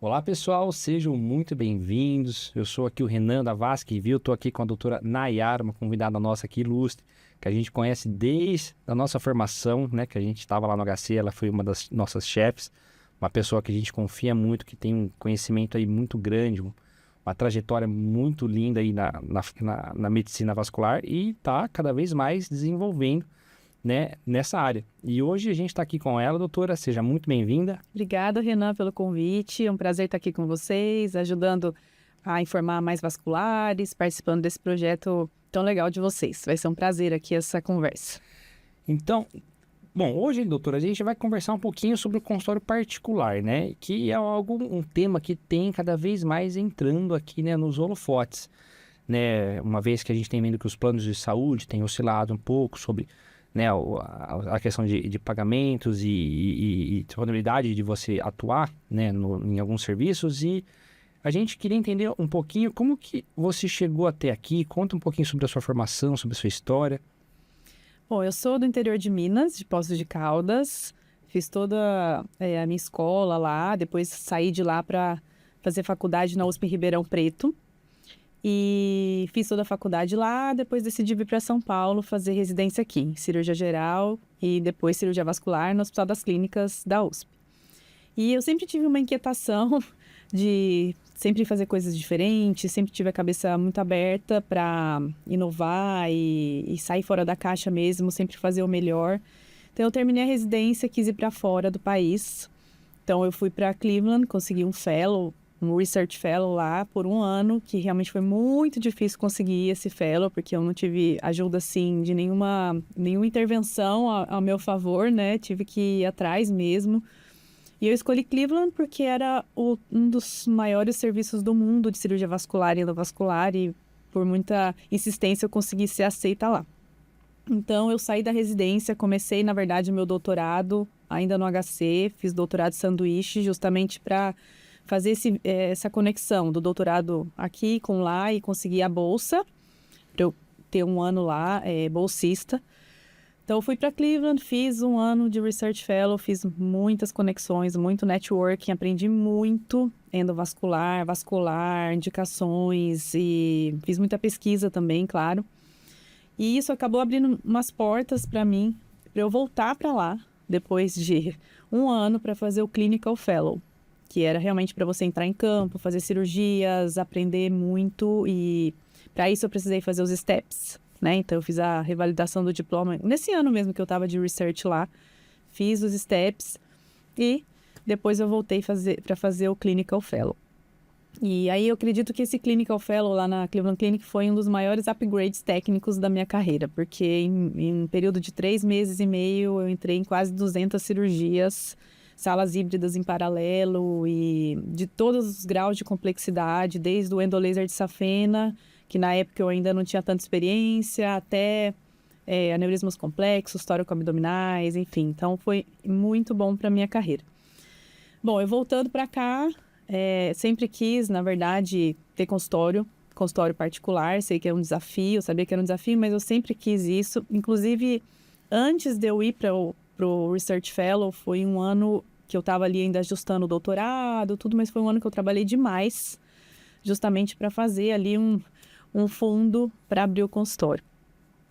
Olá pessoal, sejam muito bem-vindos. Eu sou aqui o Renan da Vasque, viu? Estou aqui com a doutora Nayara, uma convidada nossa aqui ilustre, que a gente conhece desde a nossa formação, né? Que a gente estava lá no HC, ela foi uma das nossas chefes, uma pessoa que a gente confia muito, que tem um conhecimento aí muito grande, uma trajetória muito linda aí na medicina vascular e está cada vez mais desenvolvendo, né, nessa área. E hoje a gente está aqui com ela, doutora, seja muito bem-vinda. Obrigada, Renan, pelo convite. É um prazer estar aqui com vocês, ajudando a informar mais vasculares, participando desse projeto tão legal de vocês. Vai ser um prazer aqui essa conversa. Então, bom, hoje, doutora, a gente vai conversar um pouquinho sobre o consultório particular, né? Que é um tema que tem cada vez mais entrando aqui, né, nos holofotes, né? Uma vez que a gente tem vendo que os planos de saúde têm oscilado um pouco sobre, né, a questão de pagamentos e disponibilidade de você atuar, né, em alguns serviços, e a gente queria entender um pouquinho como que você chegou até aqui. Conta um pouquinho sobre a sua formação, sobre a sua história. Bom, eu sou do interior de Minas, de Poços de Caldas, fiz toda a minha escola lá, depois saí de lá para fazer faculdade na USP em Ribeirão Preto. E fiz toda a faculdade lá, depois decidi vir para São Paulo fazer residência aqui, em cirurgia geral e depois cirurgia vascular no Hospital das Clínicas da USP. E eu sempre tive uma inquietação de sempre fazer coisas diferentes, sempre tive a cabeça muito aberta para inovar e sair fora da caixa mesmo, sempre fazer o melhor. Então eu terminei a residência, quis ir para fora do país. Então eu fui para Cleveland, consegui um Research Fellow lá por 1 ano, que realmente foi muito difícil conseguir esse Fellow, porque eu não tive ajuda, assim, de nenhuma intervenção ao meu favor, né? Tive que ir atrás mesmo. E eu escolhi Cleveland porque era um dos maiores serviços do mundo de cirurgia vascular e endovascular, e por muita insistência eu consegui ser aceita lá. Então eu saí da residência, comecei, na verdade, meu doutorado ainda no HC, fiz doutorado de sanduíche justamente para fazer essa conexão do doutorado aqui com lá e conseguir a bolsa, para eu ter 1 ano lá, bolsista. Então, eu fui para Cleveland, fiz 1 ano de Research Fellow, fiz muitas conexões, muito networking, aprendi muito endovascular, vascular, indicações e fiz muita pesquisa também, claro. E isso acabou abrindo umas portas para mim, para eu voltar para lá, depois de 1 ano, para fazer o Clinical Fellow, que era realmente para você entrar em campo, fazer cirurgias, aprender muito, e para isso eu precisei fazer os STEPS, né? Então eu fiz a revalidação do diploma nesse ano mesmo que eu estava de research lá, fiz os STEPS e depois eu voltei para fazer o Clinical Fellow. E aí eu acredito que esse Clinical Fellow lá na Cleveland Clinic foi um dos maiores upgrades técnicos da minha carreira, porque em um período de 3 meses e meio eu entrei em quase 200 cirurgias, salas híbridas em paralelo e de todos os graus de complexidade, desde o endolaser de safena, que na época eu ainda não tinha tanta experiência, até aneurismas complexos, tóraco-abdominais, enfim. Então foi muito bom para a minha carreira. Bom, eu voltando para cá, sempre quis, na verdade, ter consultório particular. Sei que é um desafio, sabia que era um desafio, mas eu sempre quis isso. Inclusive, antes de eu ir para o Research Fellow, foi 1 ano que eu estava ali ainda ajustando o doutorado, tudo, mas foi 1 ano que eu trabalhei demais, justamente para fazer ali um fundo para abrir o consultório.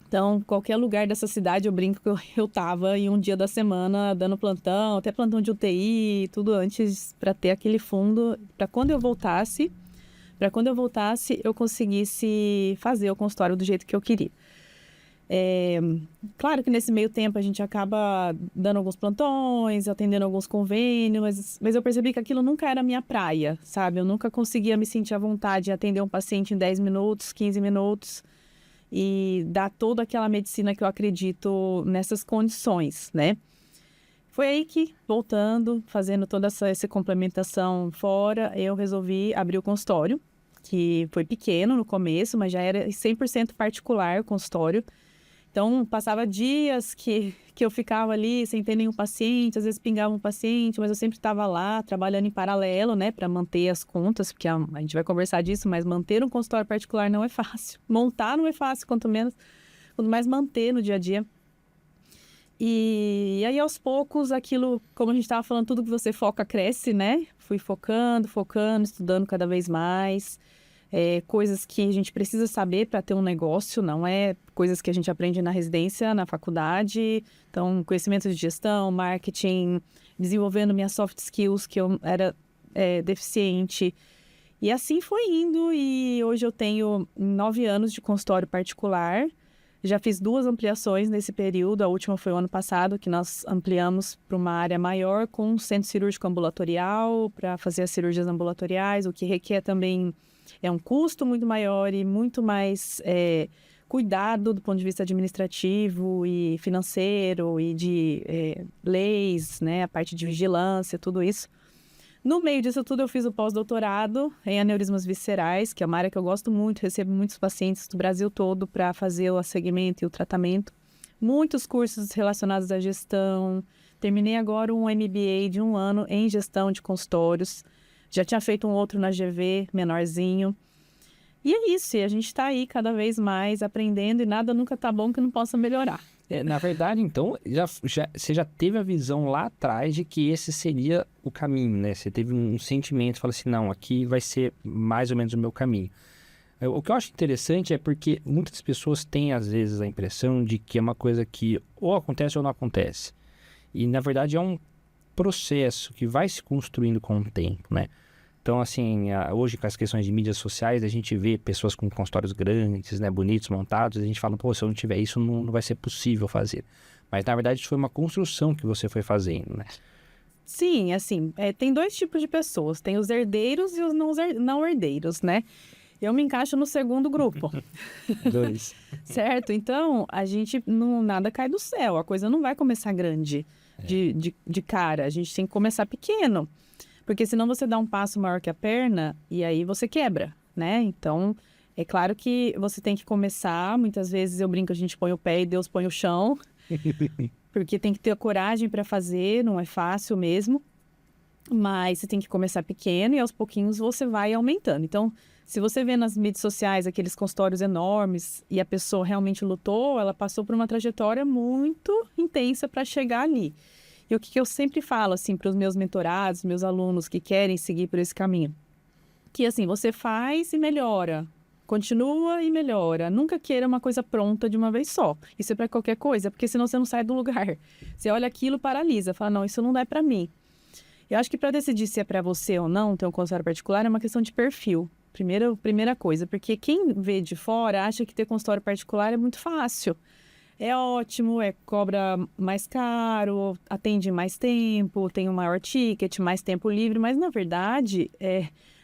Então, qualquer lugar dessa cidade, eu brinco que eu estava em um dia da semana dando plantão, até plantão de UTI, tudo antes, para ter aquele fundo, para quando eu voltasse, eu conseguisse fazer o consultório do jeito que eu queria. Claro que nesse meio tempo a gente acaba dando alguns plantões, atendendo alguns convênios, mas eu percebi que aquilo nunca era a minha praia, sabe? Eu nunca conseguia me sentir à vontade de atender um paciente em 10 minutos, 15 minutos e dar toda aquela medicina que eu acredito nessas condições, né? Foi aí que, voltando, fazendo toda essa complementação fora, eu resolvi abrir o consultório, que foi pequeno no começo, mas já era 100% particular o consultório. Então, passava dias que eu ficava ali sem ter nenhum paciente, às vezes pingava um paciente, mas eu sempre estava lá trabalhando em paralelo, né, para manter as contas, porque a gente vai conversar disso, mas manter um consultório particular não é fácil. Montar não é fácil, quanto mais manter no dia a dia. E aí, aos poucos, aquilo, como a gente estava falando, tudo que você foca cresce, né? Fui focando, estudando cada vez mais. Coisas que a gente precisa saber para ter um negócio, não é coisas que a gente aprende na residência, na faculdade. Então, conhecimento de gestão, marketing, desenvolvendo minhas soft skills, que eu era deficiente. E assim foi indo, e hoje eu tenho 9 anos de consultório particular. Já fiz 2 ampliações nesse período, a última foi o ano passado, que nós ampliamos para uma área maior com um centro cirúrgico ambulatorial, para fazer as cirurgias ambulatoriais, o que requer também um custo muito maior e muito mais cuidado do ponto de vista administrativo e financeiro e de leis, né, a parte de vigilância, tudo isso. No meio disso tudo, eu fiz o pós-doutorado em aneurismas viscerais, que é uma área que eu gosto muito, recebo muitos pacientes do Brasil todo para fazer o segmento e o tratamento. Muitos cursos relacionados à gestão. Terminei agora um MBA de 1 ano em gestão de consultórios. Já tinha feito um outro na GV, menorzinho. E é isso, e a gente está aí cada vez mais aprendendo e nada nunca tá bom que não possa melhorar. Na verdade, então, você já teve a visão lá atrás de que esse seria o caminho, né? Você teve um sentimento, fala assim, não, aqui vai ser mais ou menos o meu caminho. O que eu acho interessante é porque muitas pessoas têm, às vezes, a impressão de que é uma coisa que ou acontece ou não acontece. E, na verdade, é um processo que vai se construindo com o tempo, né? Então, assim, hoje com as questões de mídias sociais, a gente vê pessoas com consultórios grandes, né, bonitos, montados, e a gente fala, pô, se eu não tiver isso, não vai ser possível fazer. Mas, na verdade, isso foi uma construção que você foi fazendo, né? Sim, assim, tem 2 tipos de pessoas. Tem os herdeiros e os não herdeiros, né? Eu me encaixo no segundo grupo. 2. Certo? Então, a gente, nada cai do céu. A coisa não vai começar grande de cara. A gente tem que começar pequeno. Porque senão você dá um passo maior que a perna e aí você quebra, né? Então, é claro que você tem que começar. Muitas vezes eu brinco, a gente põe o pé e Deus põe o chão. Porque tem que ter a coragem para fazer, não é fácil mesmo. Mas você tem que começar pequeno e aos pouquinhos você vai aumentando. Então, se você vê nas mídias sociais aqueles consultórios enormes e a pessoa realmente lutou, ela passou por uma trajetória muito intensa para chegar ali. E o que eu sempre falo, assim, para os meus mentorados, meus alunos que querem seguir por esse caminho, que, assim, você faz e melhora, continua e melhora. Nunca queira uma coisa pronta de uma vez só. Isso é para qualquer coisa, porque senão você não sai do lugar. Você olha aquilo, paralisa, fala, não, isso não dá para mim. Eu acho que para decidir se é para você ou não ter um consultório particular é uma questão de perfil. Primeira coisa, porque quem vê de fora acha que ter consultório particular é muito fácil. É ótimo, cobra mais caro, atende mais tempo, tem um maior ticket, mais tempo livre, mas na verdade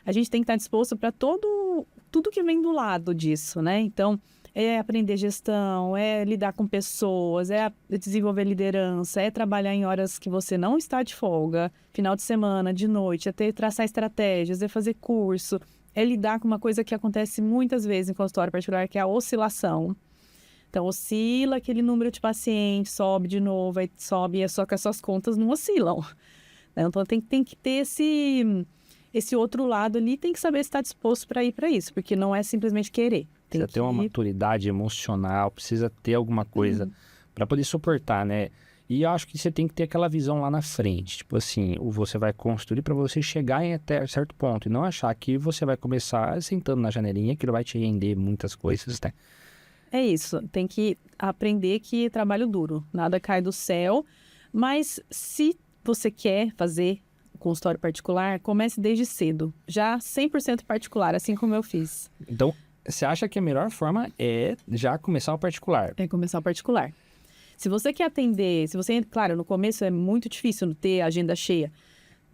a gente tem que estar disposto para tudo que vem do lado disso, né? Então, é aprender gestão, é lidar com pessoas, é desenvolver liderança, é trabalhar em horas que você não está de folga, final de semana, de noite, traçar estratégias, é fazer curso, é lidar com uma coisa que acontece muitas vezes em consultório particular, que é a oscilação. Então, oscila aquele número de pacientes, sobe de novo, aí sobe, só que as suas contas não oscilam. Então, tem que ter esse outro lado ali, tem que saber se está disposto para ir para isso, porque não é simplesmente querer. Precisa ter uma maturidade emocional, precisa ter alguma coisa para poder suportar, né? E eu acho que você tem que ter aquela visão lá na frente. Tipo assim, você vai construir para você chegar em até certo ponto. E não achar que você vai começar sentando na janelinha, que vai te render muitas coisas, né? É isso, tem que aprender que é trabalho duro, nada cai do céu, mas se você quer fazer consultório particular, comece desde cedo, já 100% particular, assim como eu fiz. Então, você acha que a melhor forma é já começar o particular? É começar o particular. Se você quer atender, claro, no começo é muito difícil ter agenda cheia,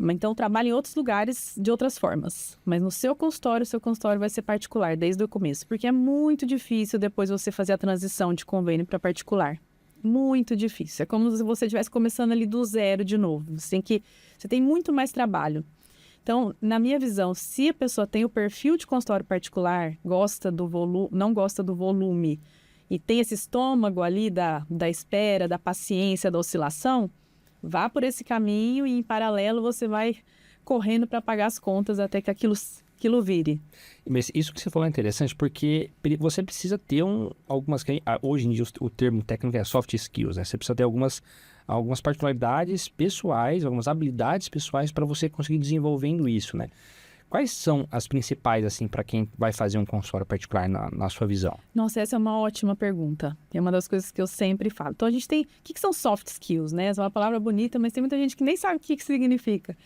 então trabalhe em outros lugares de outras formas. Mas no seu consultório vai ser particular desde o começo. Porque é muito difícil depois você fazer a transição de convênio para particular. Muito difícil. É como se você estivesse começando ali do zero de novo. Você tem muito mais trabalho. Então, na minha visão, se a pessoa tem o perfil de consultório particular, não gosta do volume e tem esse estômago ali da espera, da paciência, da oscilação, vá por esse caminho e, em paralelo, você vai correndo para pagar as contas até que aquilo vire. Mas isso que você falou é interessante porque você precisa ter algumas... Hoje em dia o termo técnico é soft skills, né? Você precisa ter algumas particularidades pessoais, algumas habilidades pessoais para você conseguir desenvolvendo isso, né? Quais são as principais, assim, para quem vai fazer um consultório particular na sua visão? Nossa, essa é uma ótima pergunta. É uma das coisas que eu sempre falo. Então, a gente tem... O que são soft skills, né? Essa é uma palavra bonita, mas tem muita gente que nem sabe o que significa.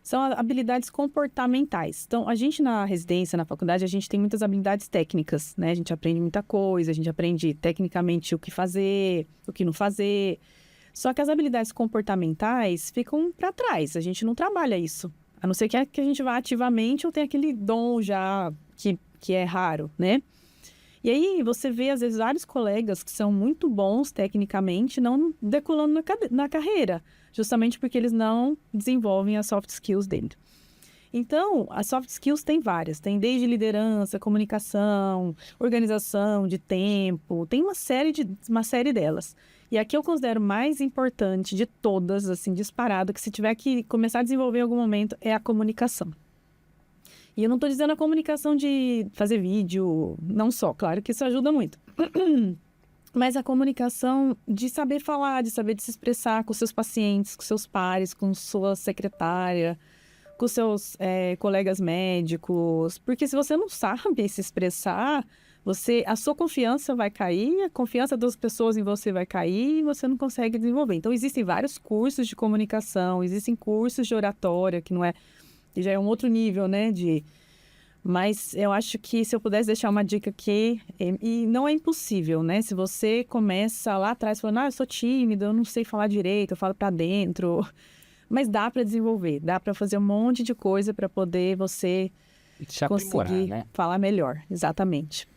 São habilidades comportamentais. Então, a gente na residência, na faculdade, a gente tem muitas habilidades técnicas, né? A gente aprende muita coisa, a gente aprende tecnicamente o que fazer, o que não fazer. Só que as habilidades comportamentais ficam para trás, a gente não trabalha isso. A não ser que a gente vá ativamente ou tenha aquele dom já que é raro, né? E aí você vê, às vezes, vários colegas que são muito bons tecnicamente não decolando na carreira, justamente porque eles não desenvolvem as soft skills dele. Então, as soft skills tem várias. Tem desde liderança, comunicação, organização de tempo, tem uma série delas. E a que eu considero mais importante de todas, assim, disparado, que se tiver que começar a desenvolver em algum momento, é a comunicação. E eu não estou dizendo a comunicação de fazer vídeo, não só, claro que isso ajuda muito. Mas a comunicação de saber falar, de saber se expressar com seus pacientes, com seus pares, com sua secretária, com seus colegas médicos. Porque se você não sabe se expressar, a sua confiança vai cair, a confiança das pessoas em você vai cair e você não consegue desenvolver. Então, existem vários cursos de comunicação, existem cursos de oratória, que já é um outro nível, né, Mas eu acho que se eu pudesse deixar uma dica aqui, e não é impossível, né? Se você começa lá atrás falando, eu sou tímido, eu não sei falar direito, eu falo para dentro. Mas dá para desenvolver, dá para fazer um monte de coisa para poder você conseguir falar melhor. Exatamente.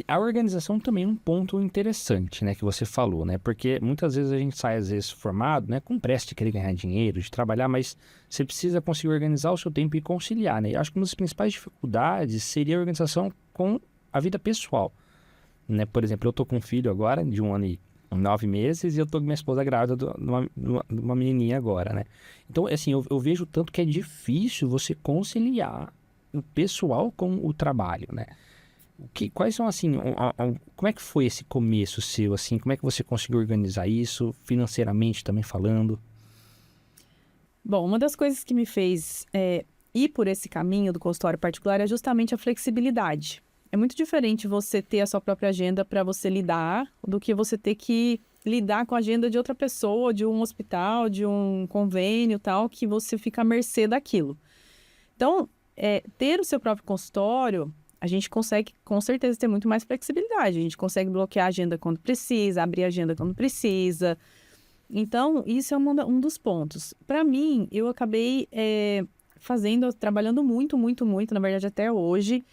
A organização também é um ponto interessante, né, que você falou, né? Porque muitas vezes a gente sai, às vezes, formado, né, com pressa de querer ganhar dinheiro, de trabalhar, mas você precisa conseguir organizar o seu tempo e conciliar, né? Eu acho que uma das principais dificuldades seria a organização com a vida pessoal, né? Por exemplo, eu tô com um filho agora, de 1 ano e 9 meses, e eu tô com minha esposa grávida de uma menininha agora, né? Então, assim, eu vejo tanto que é difícil você conciliar o pessoal com o trabalho, né? Quais são, assim, como é que foi esse começo seu, assim, como é que você conseguiu organizar isso, financeiramente também falando? Bom, uma das coisas que me fez ir por esse caminho do consultório particular é justamente a flexibilidade. É muito diferente você ter a sua própria agenda para você lidar do que você ter que lidar com a agenda de outra pessoa, de um hospital, de um convênio, tal, que você fica à mercê daquilo. Então, ter o seu próprio consultório, a gente consegue, com certeza, ter muito mais flexibilidade. A gente consegue bloquear a agenda quando precisa, abrir a agenda quando precisa. Então, isso é um dos pontos. Para mim, eu acabei trabalhando muito, muito, muito, na verdade, até hoje.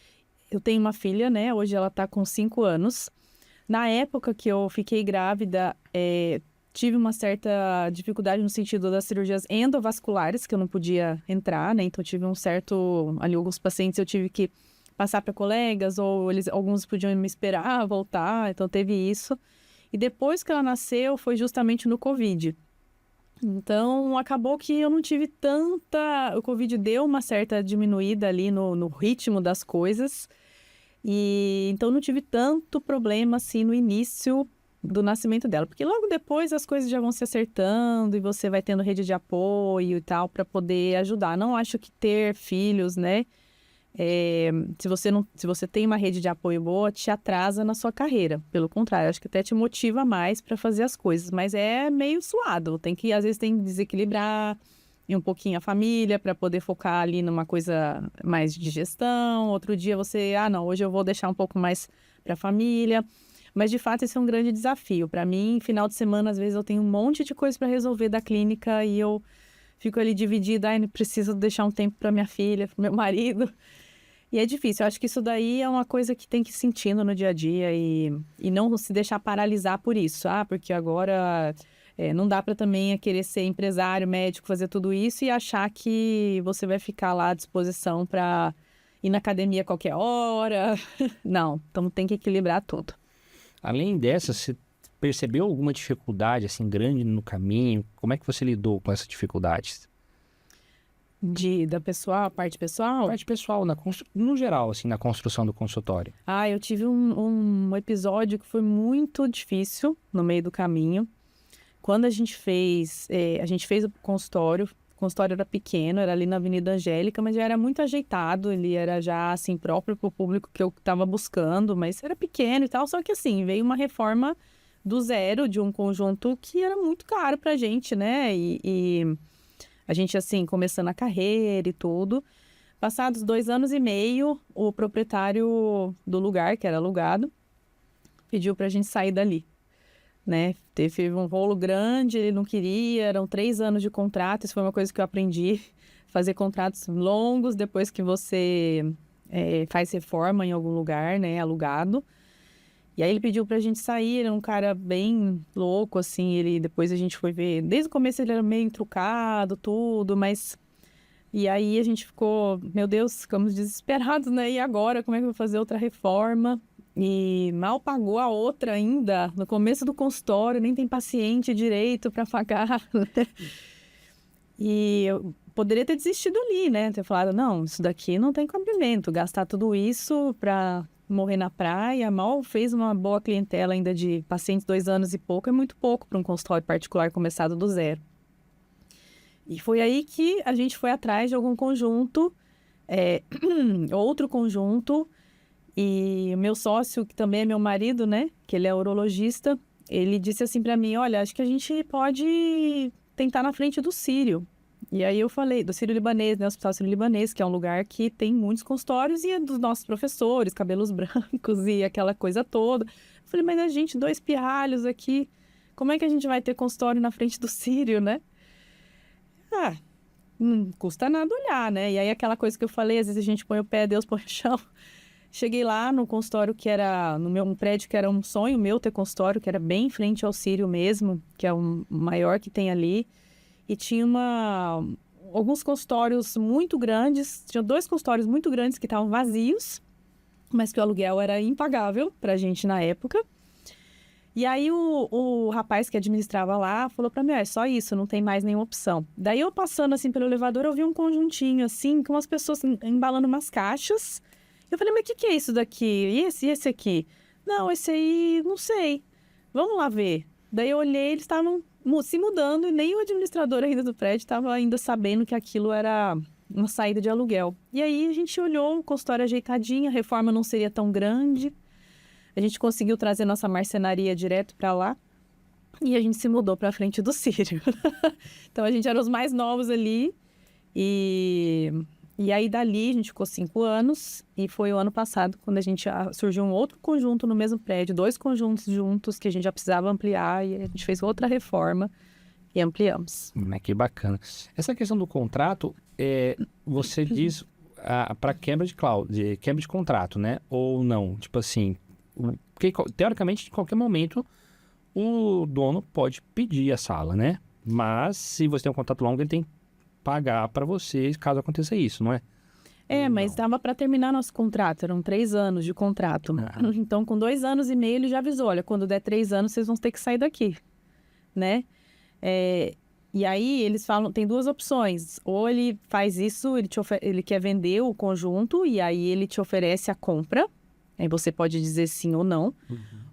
Eu tenho uma filha, né? Hoje ela está com 5 anos. Na época que eu fiquei grávida, tive uma certa dificuldade no sentido das cirurgias endovasculares, que eu não podia entrar, né? Então, tive ali alguns pacientes eu tive que passar para colegas, ou alguns podiam me esperar voltar, então teve isso. E depois que ela nasceu, foi justamente no Covid. Então, acabou que eu não tive o Covid deu uma certa diminuída ali no ritmo das coisas, e então não tive tanto problema assim no início do nascimento dela, porque logo depois as coisas já vão se acertando e você vai tendo rede de apoio e tal para poder ajudar. Não acho que ter filhos, né? Se você tem uma rede de apoio boa, te atrasa na sua carreira. Pelo contrário, acho que até te motiva mais para fazer as coisas. Mas é meio suado. Às vezes tem que desequilibrar um pouquinho a família para poder focar ali numa coisa mais de gestão. Outro dia não, hoje eu vou deixar um pouco mais para a família. Mas de fato esse é um grande desafio. Para mim, final de semana, às vezes eu tenho um monte de coisa para resolver da clínica e eu fico ali dividida, preciso deixar um tempo para minha filha, para meu marido. E é difícil, eu acho que isso daí é uma coisa que tem que ir sentindo no dia a dia e não se deixar paralisar por isso. Porque agora não dá para também querer ser empresário, médico, fazer tudo isso e achar que você vai ficar lá à disposição para ir na academia a qualquer hora. Não, então tem que equilibrar tudo. Além dessa, você percebeu alguma dificuldade, assim, grande no caminho? Como é que você lidou com essas dificuldades? Da pessoal, parte pessoal? Parte pessoal, no geral, assim, na construção do consultório. Eu tive um episódio que foi muito difícil no meio do caminho. Quando a gente fez o consultório era pequeno, era ali na Avenida Angélica, mas já era muito ajeitado, ele era já, assim, próprio para o público que eu estava buscando, mas era pequeno e tal, só que, assim, veio uma reforma do zero de um conjunto que era muito caro pra gente, né? E a gente, assim, começando a carreira e tudo. Passados 2 anos e meio, o proprietário do lugar, que era alugado, pediu pra gente sair dali, né? Teve um rolo grande, ele não queria, eram 3 anos de contrato, isso foi uma coisa que eu aprendi, fazer contratos longos depois que você faz reforma em algum lugar, né, alugado. E aí ele pediu pra gente sair, ele era um cara bem louco, assim, depois a gente foi ver, desde o começo ele era meio intrucado, tudo, mas... E aí a gente ficou, meu Deus, ficamos desesperados, né? E agora, como é que eu vou fazer outra reforma? E mal pagou a outra ainda, no começo do consultório, nem tem paciente direito para pagar. E eu poderia ter desistido ali, né? Ter falado, não, isso daqui não tem cabimento, gastar tudo isso para morrer na praia. Mal fez uma boa clientela ainda de pacientes 2 anos e pouco, é muito pouco para um consultório particular começado do zero. E foi aí que a gente foi atrás de algum conjunto, outro conjunto, e o meu sócio, que também é meu marido, né, que ele é urologista, ele disse assim para mim, olha, acho que a gente pode tentar na frente do Sírio. E aí eu falei, do Sírio-Libanês, né, Hospital Sírio-Libanês, que é um lugar que tem muitos consultórios e é dos nossos professores, cabelos brancos e aquela coisa toda. Eu falei, mas a gente, 2 pirralhos aqui, como é que a gente vai ter consultório na frente do Sírio, né? Não custa nada olhar, né? E aí aquela coisa que eu falei, às vezes a gente põe o pé, Deus põe o chão. Cheguei lá no consultório que era, um prédio que era um sonho meu ter consultório, que era bem em frente ao Sírio mesmo, que é o maior que tem ali. E tinha alguns consultórios muito grandes, tinha 2 consultórios muito grandes que estavam vazios, mas que o aluguel era impagável pra gente na época. E aí o rapaz que administrava lá falou pra mim, é só isso, não tem mais nenhuma opção. Daí eu passando assim pelo elevador, eu vi um conjuntinho assim, com umas pessoas embalando umas caixas. Eu falei, mas o que é isso daqui? E esse aqui? Não, esse aí, não sei. Vamos lá ver. Daí eu olhei, eles estavam se mudando e nem o administrador ainda do prédio estava ainda sabendo que aquilo era uma saída de aluguel. E aí a gente olhou, o consultório ajeitadinho, a reforma não seria tão grande. A gente conseguiu trazer nossa marcenaria direto para lá e a gente se mudou para frente do Sírio. Então a gente era os mais novos ali e aí dali a gente ficou 5 anos e foi o ano passado quando surgiu um outro conjunto no mesmo prédio, 2 conjuntos juntos que a gente já precisava ampliar e a gente fez outra reforma e ampliamos. Que bacana. Essa questão do contrato, você diz para quebra de contrato, né? Ou não? Tipo assim... Porque, teoricamente, em qualquer momento, o dono pode pedir a sala, né? Mas, se você tem um contrato longo, ele tem que pagar para você, caso aconteça isso, não é? Mas dava para terminar nosso contrato, eram 3 anos de contrato. Então, com 2 anos e meio, ele já avisou, olha, quando der 3 anos, vocês vão ter que sair daqui, né? E aí, eles falam, tem 2 opções. Ou ele faz isso, ele quer vender o conjunto, e aí ele te oferece a compra. Aí você pode dizer sim ou não.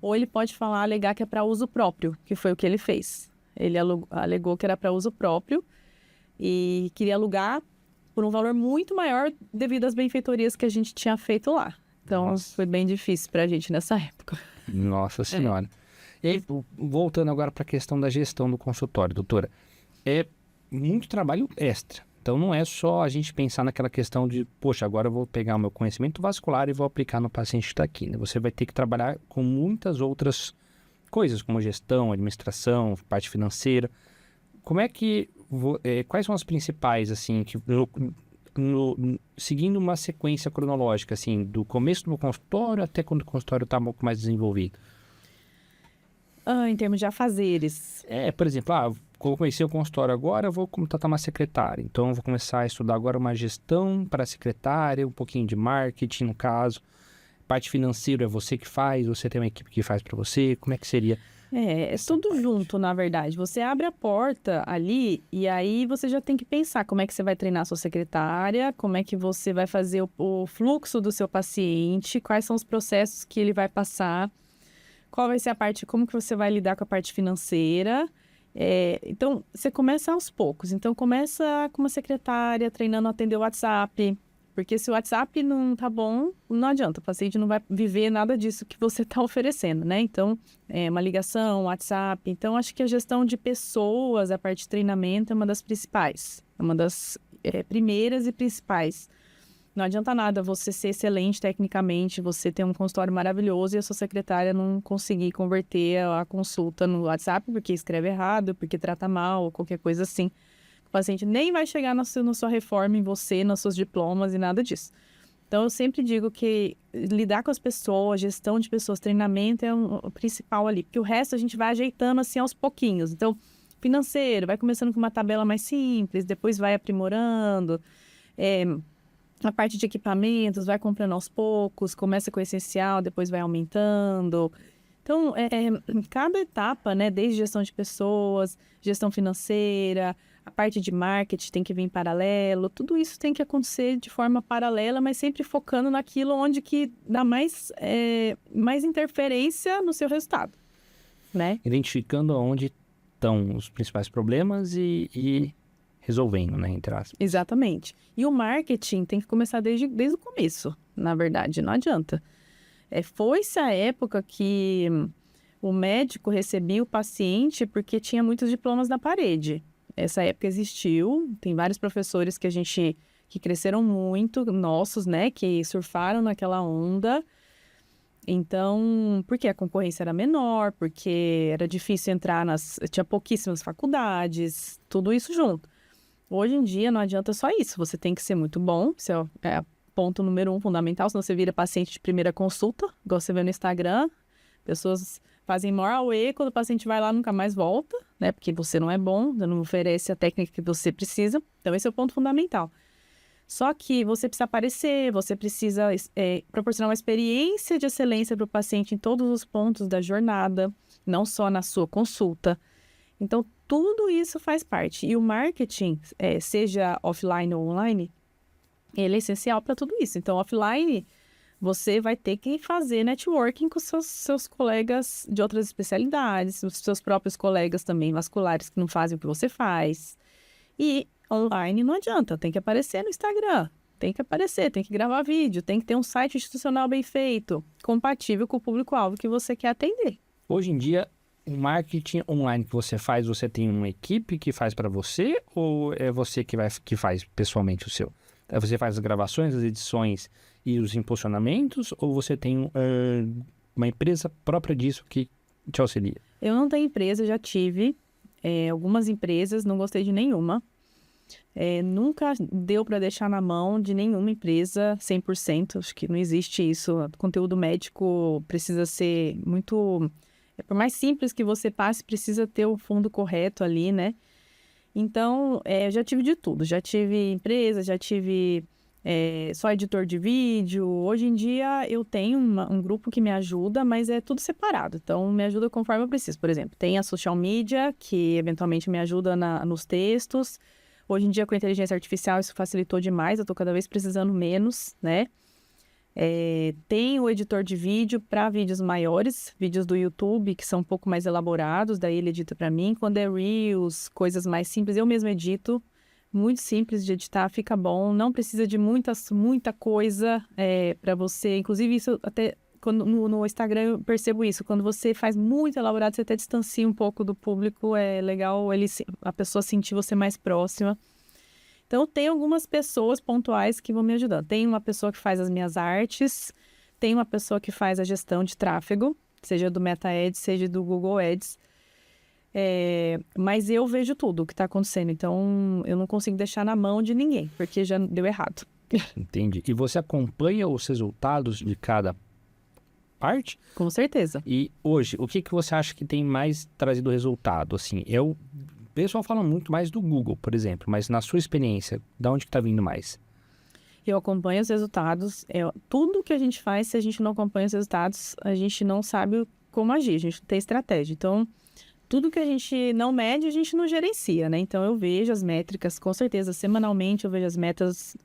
Ou ele pode alegar que é para uso próprio, que foi o que ele fez. Ele alegou que era para uso próprio e queria alugar por um valor muito maior devido às benfeitorias que a gente tinha feito lá. Então, foi bem difícil para a gente nessa época. Nossa Senhora. E aí, voltando agora para a questão da gestão do consultório, doutora. É muito trabalho extra. Então, não é só a gente pensar naquela questão de, poxa, agora eu vou pegar o meu conhecimento vascular e vou aplicar no paciente que está aqui, né? Você vai ter que trabalhar com muitas outras coisas, como gestão, administração, parte financeira. Como é que... quais são as principais, assim, que seguindo uma sequência cronológica, assim, do começo do consultório até quando o consultório está um pouco mais desenvolvido? Em termos de afazeres. Por exemplo, vou conhecer o consultório agora, eu vou contratar uma secretária. Então, eu vou começar a estudar agora uma gestão para a secretária, um pouquinho de marketing, no caso. parte financeira é você que faz? Você tem uma equipe que faz para você? Como é que seria? É tudo junto, na verdade. Você abre a porta ali e aí você já tem que pensar como é que você vai treinar a sua secretária, como é que você vai fazer o fluxo do seu paciente, quais são os processos que ele vai passar, qual vai ser a parte, como que você vai lidar com a parte financeira. Então, você começa aos poucos. Então, começa com uma secretária treinando a atender o WhatsApp, porque se o WhatsApp não tá bom, não adianta, o paciente não vai viver nada disso que você está oferecendo, né? Então, uma ligação, WhatsApp. Então, acho que a gestão de pessoas, a parte de treinamento é uma das principais, é uma das primeiras e principais. Não adianta nada você ser excelente tecnicamente, você ter um consultório maravilhoso e a sua secretária não conseguir converter a consulta no WhatsApp porque escreve errado, porque trata mal, ou qualquer coisa assim. O paciente nem vai chegar na sua reforma em você, nos seus diplomas e nada disso. Então, eu sempre digo que lidar com as pessoas, gestão de pessoas, treinamento é o principal ali. Porque o resto a gente vai ajeitando assim aos pouquinhos. Então, financeiro, vai começando com uma tabela mais simples, depois vai aprimorando. A parte de equipamentos, vai comprando aos poucos, começa com o essencial, depois vai aumentando. Então, em cada etapa, né, desde gestão de pessoas, gestão financeira, a parte de marketing tem que vir em paralelo, tudo isso tem que acontecer de forma paralela, mas sempre focando naquilo onde que dá mais interferência no seu resultado, né? Identificando onde estão os principais problemas e resolvendo, né, entre aspas. Exatamente. E o marketing tem que começar desde o começo, na verdade, não adianta. Foi-se a época que o médico recebia o paciente porque tinha muitos diplomas na parede. Essa época existiu, tem vários professores que cresceram muito, nossos, né, que surfaram naquela onda. Então, porque a concorrência era menor, porque era difícil entrar tinha pouquíssimas faculdades, tudo isso junto. Hoje em dia não adianta só isso, você tem que ser muito bom, isso é ponto número 1 fundamental, senão você vira paciente de primeira consulta, igual você vê no Instagram, pessoas fazem maior auê, quando o paciente vai lá nunca mais volta, né, porque você não é bom, você não oferece a técnica que você precisa, então esse é o ponto fundamental. Só que você precisa aparecer, você precisa proporcionar uma experiência de excelência para o paciente em todos os pontos da jornada, não só na sua consulta. Então, tudo isso faz parte. E o marketing, seja offline ou online, ele é essencial para tudo isso. Então, offline, você vai ter que fazer networking com seus colegas de outras especialidades, os seus próprios colegas também vasculares que não fazem o que você faz. E online não adianta, tem que aparecer no Instagram, tem que aparecer, tem que gravar vídeo, tem que ter um site institucional bem feito, compatível com o público-alvo que você quer atender. Hoje em dia, o marketing online que você faz, você tem uma equipe que faz para você ou é você que faz pessoalmente o seu? Você faz as gravações, as edições e os impulsionamentos ou você tem uma empresa própria disso que te auxilia? Eu não tenho empresa, já tive algumas empresas, não gostei de nenhuma. Nunca deu para deixar na mão de nenhuma empresa 100%, acho que não existe isso. O conteúdo médico precisa ser muito... por mais simples que você passe, precisa ter o fundo correto ali, né? Então, eu já tive de tudo. Já tive empresa, já tive só editor de vídeo. Hoje em dia, eu tenho um grupo que me ajuda, mas é tudo separado. Então, me ajuda conforme eu preciso. Por exemplo, tem a social media, que eventualmente me ajuda nos textos. Hoje em dia, com a inteligência artificial, isso facilitou demais. Eu estou cada vez precisando menos, né? Tem o editor de vídeo para vídeos maiores, vídeos do YouTube que são um pouco mais elaborados, daí ele edita para mim. Quando é Reels, coisas mais simples, eu mesmo edito, muito simples de editar, fica bom, não precisa de muita coisa para você. Inclusive, isso até no Instagram eu percebo isso, quando você faz muito elaborado, você até distancia um pouco do público, é legal a pessoa sentir você mais próxima. Então, tem algumas pessoas pontuais que vão me ajudando. Tem uma pessoa que faz as minhas artes, tem uma pessoa que faz a gestão de tráfego, seja do Meta Ads, seja do Google Ads. Mas eu vejo tudo o que está acontecendo, então eu não consigo deixar na mão de ninguém, porque já deu errado. Entendi. E você acompanha os resultados de cada parte? Com certeza. E hoje, o que você acha que tem mais trazido resultado? Assim, o pessoal fala muito mais do Google, por exemplo, mas na sua experiência, de onde que está vindo mais? Eu acompanho os resultados. Tudo que a gente faz, se a gente não acompanha os resultados, a gente não sabe como agir, a gente não tem estratégia. Então, tudo que a gente não mede, a gente não gerencia, né? Então, eu vejo as métricas, com certeza, semanalmente eu vejo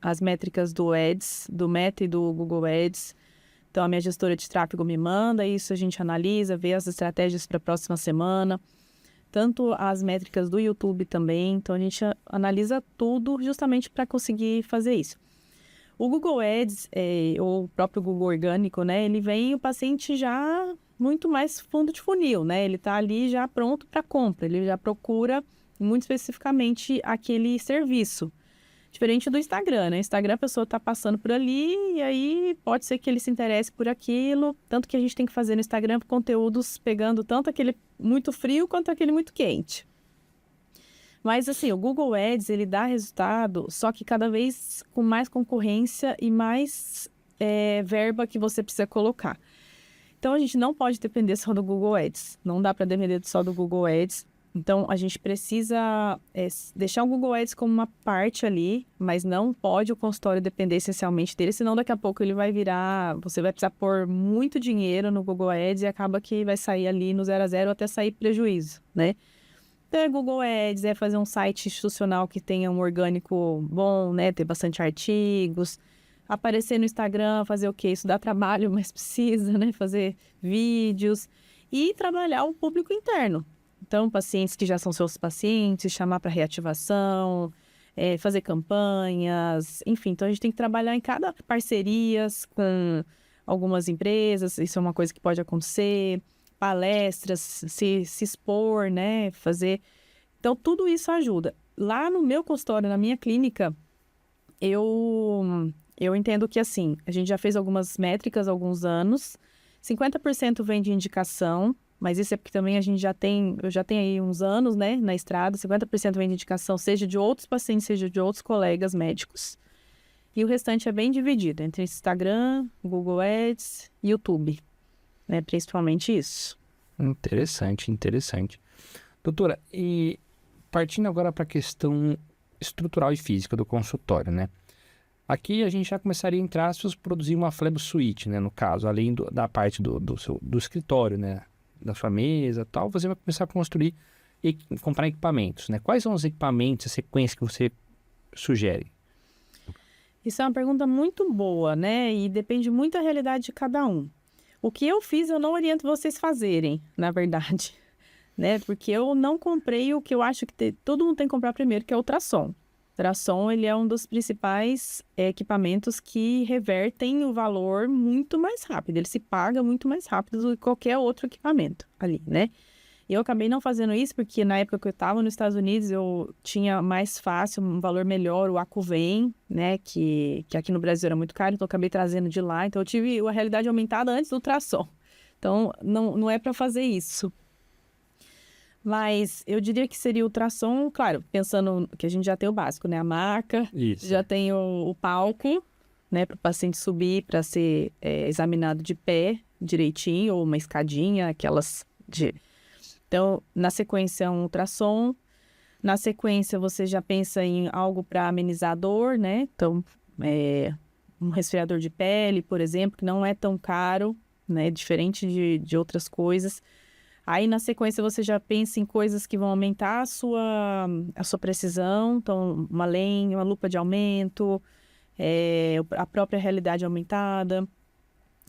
as métricas do Ads, do Meta e do Google Ads. Então, a minha gestora de tráfego me manda isso, a gente analisa, vê as estratégias para a próxima semana. Tanto as métricas do YouTube também. Então, a gente analisa tudo justamente para conseguir fazer isso. O Google Ads, ou o próprio Google Orgânico, né? Ele vem o paciente já muito mais fundo de funil, né? Ele está ali já pronto para compra. Ele já procura muito especificamente aquele serviço. Diferente do Instagram, né? Instagram, a pessoa está passando por ali e aí pode ser que ele se interesse por aquilo. Tanto que a gente tem que fazer no Instagram conteúdos pegando tanto aquele muito frio quanto aquele muito quente. Mas, assim, o Google Ads, ele dá resultado, só que cada vez com mais concorrência e mais verba que você precisa colocar. Então, a gente não pode depender só do Google Ads. Não dá para depender só do Google Ads. Então, a gente precisa deixar o Google Ads como uma parte ali, mas não pode o consultório depender essencialmente dele, senão daqui a pouco ele vai virar... Você vai precisar pôr muito dinheiro no Google Ads e acaba que vai sair ali no 0 a 0 até sair prejuízo, né? Então, Google Ads, fazer um site institucional que tenha um orgânico bom, né? Ter bastante artigos. Aparecer no Instagram, fazer o quê? Isso dá trabalho, mas precisa, né? Fazer vídeos. E trabalhar o público interno. Então, pacientes que já são seus pacientes, chamar para reativação, fazer campanhas, enfim. Então, a gente tem que trabalhar em cada parcerias com algumas empresas, isso é uma coisa que pode acontecer, palestras, se expor, né, fazer... Então, tudo isso ajuda. Lá no meu consultório, na minha clínica, eu entendo que, assim, a gente já fez algumas métricas há alguns anos, 50% vem de indicação, mas isso é porque também eu já tenho aí uns anos, né, na estrada, 50% vem de indicação, seja de outros pacientes, seja de outros colegas médicos. E o restante é bem dividido entre Instagram, Google Ads e YouTube, né, principalmente isso. Interessante, interessante. Doutora, e partindo agora para a questão estrutural e física do consultório, né? Aqui a gente já começaria, entre aspas, produzir uma flebosuite, né, no caso, além da parte do escritório, né? Da sua mesa e tal, você vai começar a construir e comprar equipamentos, né? Quais são os equipamentos, a sequência que você sugere? Isso é uma pergunta muito boa, né? E depende muito da realidade de cada um. O que eu fiz, eu não oriento vocês fazerem, na verdade, né? Porque eu não comprei o que eu acho que todo mundo tem que comprar primeiro, que é o ultrassom. O ultrassom, ele é um dos principais equipamentos que revertem o valor muito mais rápido. Ele se paga muito mais rápido do que qualquer outro equipamento ali, né? E eu acabei não fazendo isso porque na época que eu estava nos Estados Unidos, eu tinha mais fácil, um valor melhor, o Acuvém, né? Que aqui no Brasil era muito caro, então eu acabei trazendo de lá. Então eu tive a realidade aumentada antes do ultrassom. Então não é para fazer isso. Mas eu diria que seria o ultrassom, claro, pensando que a gente já tem o básico, né? A maca, Isso. já tem o palco, né? Para o paciente subir, para ser examinado de pé direitinho, ou uma escadinha, aquelas de... Então, na sequência, um ultrassom. Na sequência, você já pensa em algo para amenizar a dor, né? Então, um resfriador de pele, por exemplo, que não é tão caro, né? Diferente de outras coisas. Aí, na sequência, você já pensa em coisas que vão aumentar a sua precisão. Então, uma lente, uma lupa de aumento, a própria realidade aumentada.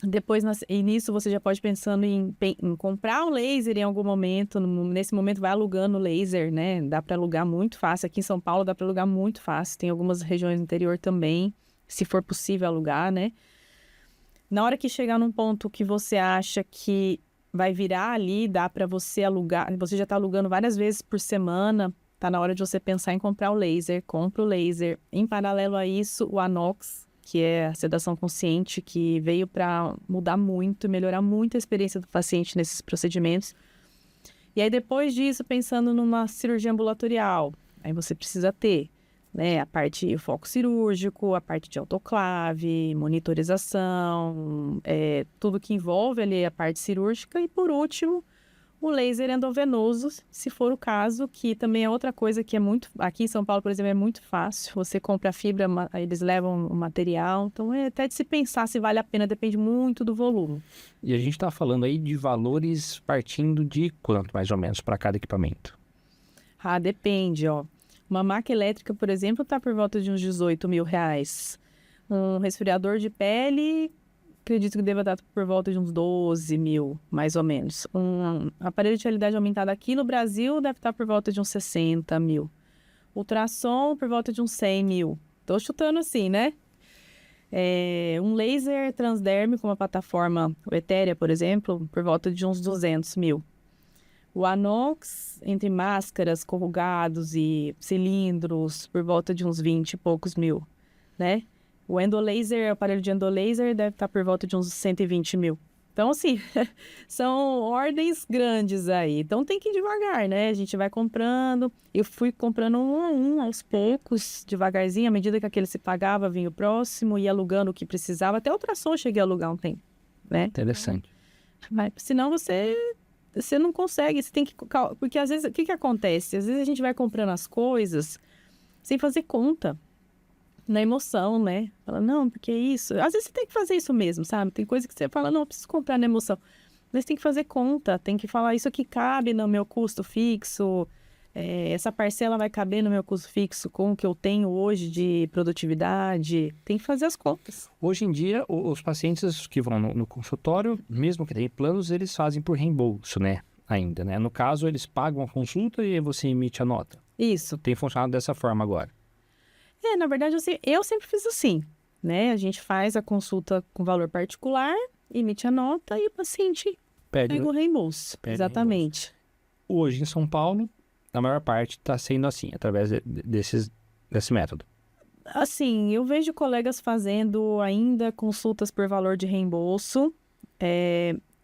Depois, nisso, você já pode ir pensando em comprar um laser em algum momento. Nesse momento, vai alugando laser, né? Dá para alugar muito fácil. Aqui em São Paulo, dá para alugar muito fácil. Tem algumas regiões do interior também, se for possível alugar, né? Na hora que chegar num ponto que você acha que vai virar ali, dá para você alugar. Você já está alugando várias vezes por semana. Tá na hora de você pensar em comprar o laser. Compra o laser. Em paralelo a isso, o Anox, que é a sedação consciente, que veio para mudar muito, melhorar muito a experiência do paciente nesses procedimentos. E aí, depois disso, pensando numa cirurgia ambulatorial, aí você precisa ter, né, a parte, o foco cirúrgico, a parte de autoclave, monitorização, tudo que envolve ali a parte cirúrgica. E, por último, o laser endovenoso, se for o caso, que também é outra coisa que é muito... Aqui em São Paulo, por exemplo, é muito fácil. Você compra a fibra, eles levam o material. Então, é até de se pensar se vale a pena, depende muito do volume. E a gente está falando aí de valores partindo de quanto, mais ou menos, para cada equipamento? Ah, depende, ó. Uma maca elétrica, por exemplo, está por volta de uns R$18.000. Um resfriador de pele, acredito que deva estar por volta de uns 12 mil, mais ou menos. Um aparelho de realidade aumentada aqui no Brasil deve estar por volta de uns 60 mil. Ultrassom por volta de uns 100 mil. Tô chutando assim, né? Um laser transdérmico, uma plataforma etérea, por exemplo, por volta de uns 200 mil. O anox, entre máscaras, corrugados e cilindros, por volta de uns 20 e poucos mil, né? O endolaser, o aparelho de endolaser deve estar por volta de uns 120 mil. Então, assim, são ordens grandes aí. Então, tem que ir devagar, né? A gente vai comprando. Eu fui comprando um a um, aos poucos, devagarzinho. À medida que aquele se pagava, vinha o próximo. Ia alugando o que precisava. Até ultrassom eu cheguei a alugar um tempo, né? Interessante. Mas, senão, você não consegue. Você tem que... Porque, às vezes, o que acontece? Às vezes, a gente vai comprando as coisas sem fazer conta. Na emoção, né? Fala, não, porque é isso. Às vezes você tem que fazer isso mesmo, sabe? Tem coisa que você fala, não, eu preciso comprar na emoção. Mas tem que fazer conta, tem que falar, isso aqui cabe no meu custo fixo, essa parcela vai caber no meu custo fixo com o que eu tenho hoje de produtividade. Tem que fazer as contas. Hoje em dia, os pacientes que vão no consultório, mesmo que tenham planos, eles fazem por reembolso, né? Ainda, né? No caso, eles pagam a consulta e você emite a nota. Isso. Tem funcionado dessa forma agora. Na verdade, eu sempre fiz assim, né? A gente faz a consulta com valor particular, emite a nota e o paciente pega o reembolso. Exatamente. Reembolso. Hoje, em São Paulo, a maior parte está sendo assim, através desse método. Assim, eu vejo colegas fazendo ainda consultas por valor de reembolso.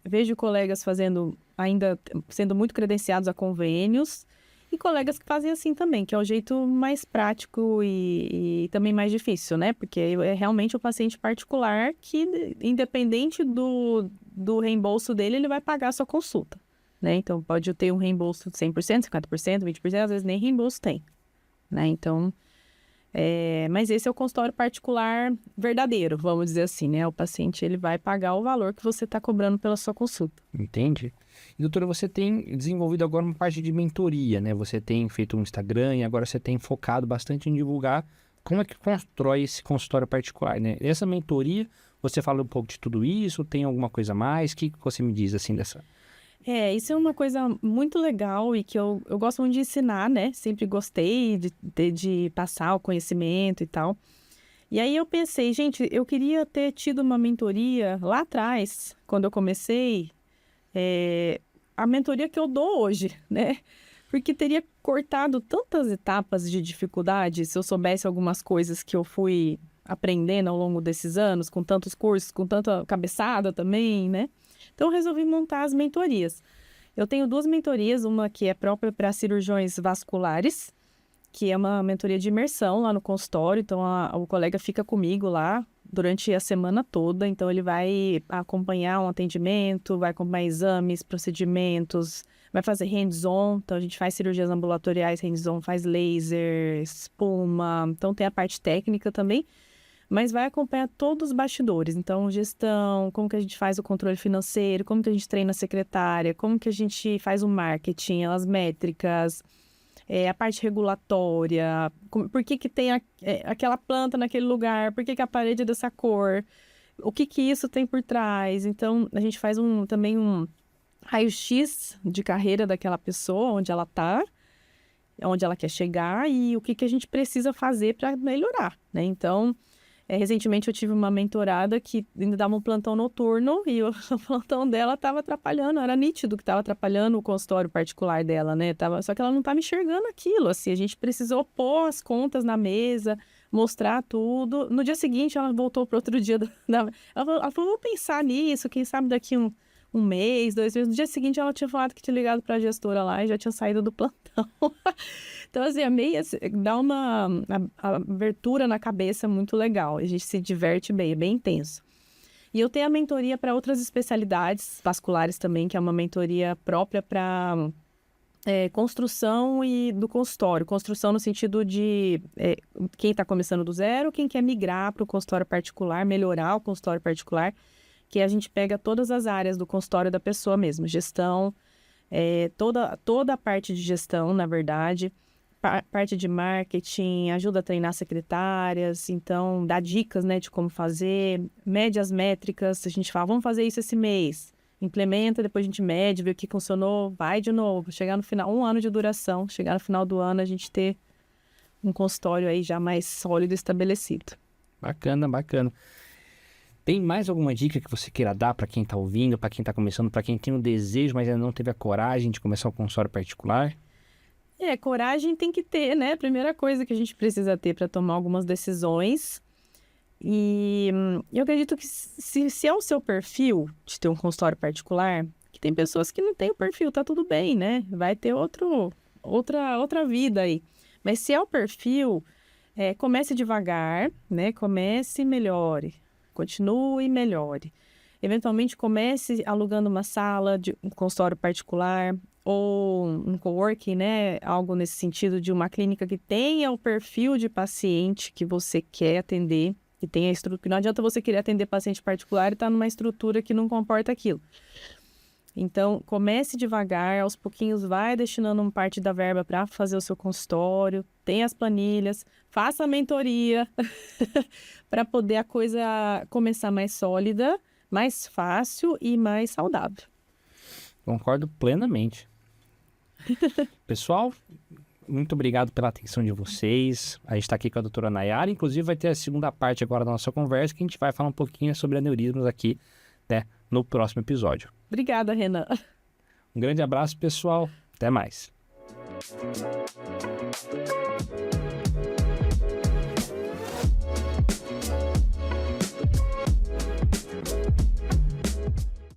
Vejo colegas fazendo, ainda sendo muito credenciados a convênios. E colegas que fazem assim também, que é o jeito mais prático e também mais difícil, né? Porque é realmente o paciente particular que, independente do reembolso dele, ele vai pagar a sua consulta, né? Então, pode ter um reembolso de 100%, 50%, 20%, às vezes nem reembolso tem, né? Então, mas esse é o consultório particular verdadeiro, vamos dizer assim, né? O paciente, ele vai pagar o valor que você está cobrando pela sua consulta. Entende? E, doutora, você tem desenvolvido agora uma parte de mentoria, né? Você tem feito um Instagram e agora você tem focado bastante em divulgar como é que constrói esse consultório particular, né? Essa mentoria, você fala um pouco de tudo isso? Tem alguma coisa a mais? O que você me diz, assim, dessa... Isso é uma coisa muito legal e que eu gosto muito de ensinar, né? Sempre gostei de passar o conhecimento e tal. E aí eu pensei, gente, eu queria ter tido uma mentoria lá atrás, quando eu comecei, a mentoria que eu dou hoje, né? Porque teria cortado tantas etapas de dificuldade se eu soubesse algumas coisas que eu fui aprendendo ao longo desses anos, com tantos cursos, com tanta cabeçada também, né? Então, eu resolvi montar as mentorias. Eu tenho 2 mentorias, uma que é própria para cirurgiões vasculares, que é uma mentoria de imersão lá no consultório. Então, o colega fica comigo lá durante a semana toda. Então, ele vai acompanhar um atendimento, vai acompanhar exames, procedimentos, vai fazer hands-on. Então, a gente faz cirurgias ambulatoriais hands-on, faz laser, espuma. Então, tem a parte técnica também. Mas vai acompanhar todos os bastidores. Então, gestão, como que a gente faz o controle financeiro, como que a gente treina a secretária, como que a gente faz o marketing, as métricas, a parte regulatória, por que tem aquela planta naquele lugar, por que a parede é dessa cor, o que isso tem por trás. Então, a gente faz também um raio-x de carreira daquela pessoa, onde ela está, onde ela quer chegar e o que a gente precisa fazer para melhorar, né? Então... recentemente eu tive uma mentorada que ainda dava um plantão noturno e o plantão dela estava atrapalhando, era nítido que estava atrapalhando o consultório particular dela, né? Só que ela não estava enxergando aquilo, assim, a gente precisou pôr as contas na mesa, mostrar tudo. No dia seguinte ela voltou para outro dia, ela falou, vou pensar nisso, quem sabe daqui um mês, 2 meses. No dia seguinte ela tinha falado que tinha ligado para a gestora lá e já tinha saído do plantão. Então, assim, dá uma abertura na cabeça muito legal. A gente se diverte bem, é bem intenso. E eu tenho a mentoria para outras especialidades vasculares também, que é uma mentoria própria para construção e do consultório. Construção no sentido de quem está começando do zero, quem quer migrar para o consultório particular, melhorar o consultório particular, que a gente pega todas as áreas do consultório da pessoa mesmo, gestão, toda a parte de gestão, na verdade, parte de marketing, ajuda a treinar secretárias, então dá dicas, né, de como fazer, mede as métricas, a gente fala, vamos fazer isso esse mês, implementa, depois a gente mede, vê o que funcionou, vai de novo, chegar no final, 1 ano de duração, chegar no final do ano a gente ter um consultório aí já mais sólido e estabelecido. Bacana, bacana. Tem mais alguma dica que você queira dar para quem está ouvindo, para quem está começando, para quem tem um desejo, mas ainda não teve a coragem de começar um consultório particular? Coragem tem que ter, né? Primeira coisa que a gente precisa ter para tomar algumas decisões. E eu acredito que se é o seu perfil de ter um consultório particular, que tem pessoas que não têm o perfil, tá tudo bem, né? Vai ter outra vida aí. Mas se é o perfil, comece devagar, né? Comece e melhore. Continue e melhore. Eventualmente comece alugando uma sala de um consultório particular ou um coworking, né? Algo nesse sentido de uma clínica que tenha o perfil de paciente que você quer atender, que tenha a estrutura. Não adianta você querer atender paciente particular e estar numa estrutura que não comporta aquilo. Então, comece devagar, aos pouquinhos vai destinando uma parte da verba para fazer o seu consultório, tenha as planilhas, faça a mentoria para poder a coisa começar mais sólida, mais fácil e mais saudável. Concordo plenamente. Pessoal, muito obrigado pela atenção de vocês. A gente está aqui com a doutora Nayara. Inclusive, vai ter a segunda parte agora da nossa conversa, que a gente vai falar um pouquinho sobre aneurismas aqui, né, no próximo episódio. Obrigada, Renan. Um grande abraço, pessoal. Até mais.